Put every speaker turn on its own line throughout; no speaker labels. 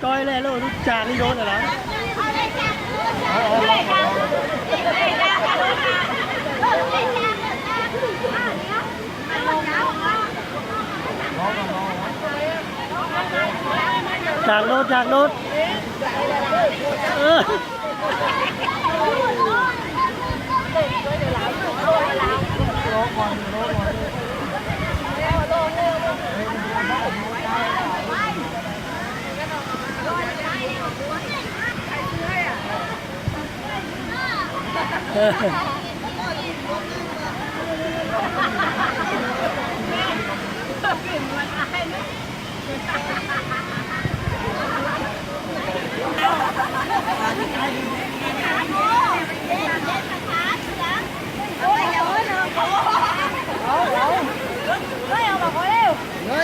ก้อยเลยลูกจานนี่โดนอะไรจากโน้ต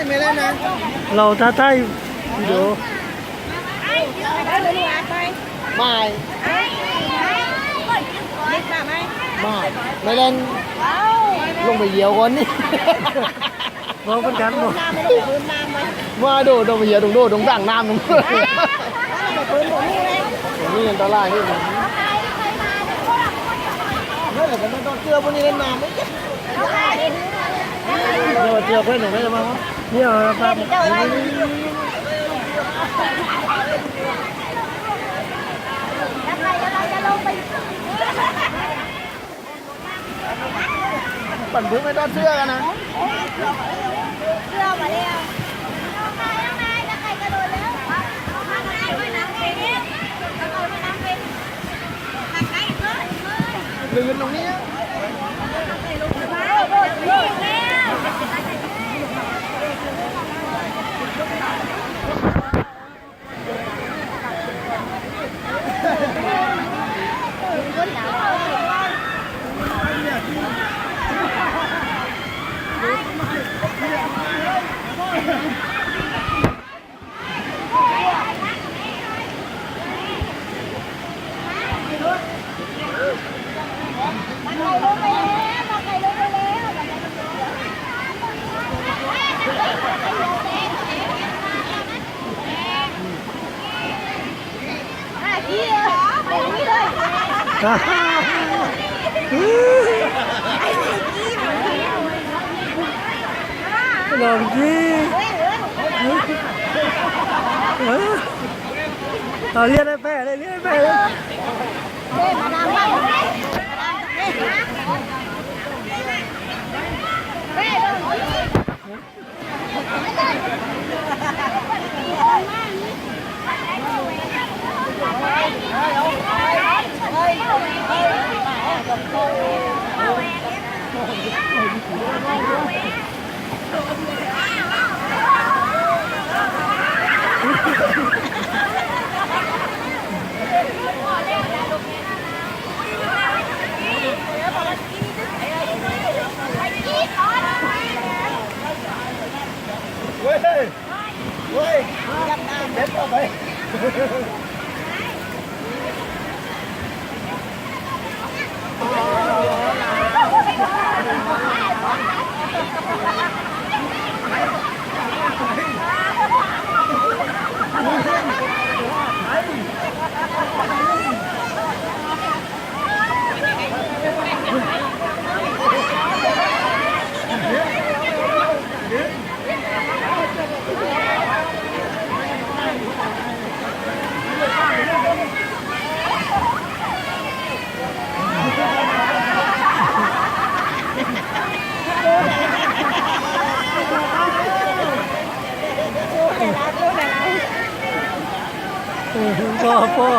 ไม่เล่นนะเราท้าทายวิดีโอไม่เล่นลงไปเยี่ยวก่อนนี่มองกันกันหมดมาโดไปเยี่ยวโดด่างน้ำนี่อันตรายนี่ไม่แต่ก็ต้องเชื่อพวกนี้เล่นน้ำไม่เราเชื่อเพื่อนหนูไม่ได้บ้างนี่เหรอครับปั่นพื้นไม่ต้องเชื่อกันนะเชื่อมาแล้วจะใครกระโดดแล้วไม่น้ำเป็นไม่น้ำเป็นลื่นตรงนี้ลองจีเอาเรียนได้แพ้เลยเรียนได้แพ้เลยมาดามบ้านเด็ดเข้าไปพ่อได้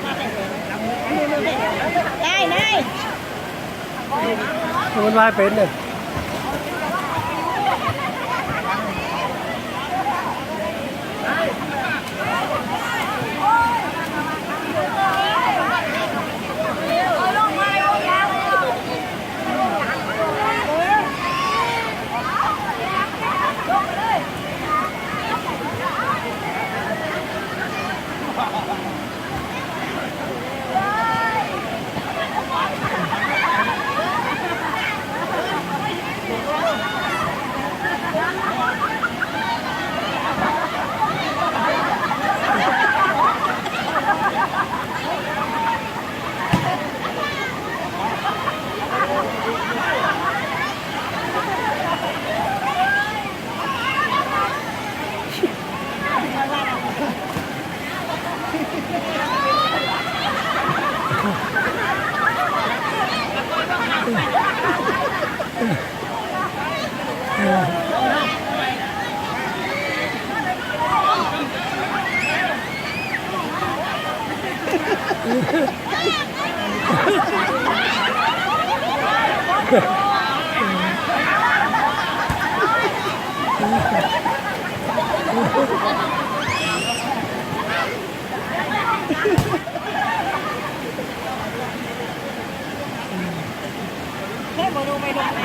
มา
มันว่ายเป็นเนี่ย
แค่มาดูไปดูไหน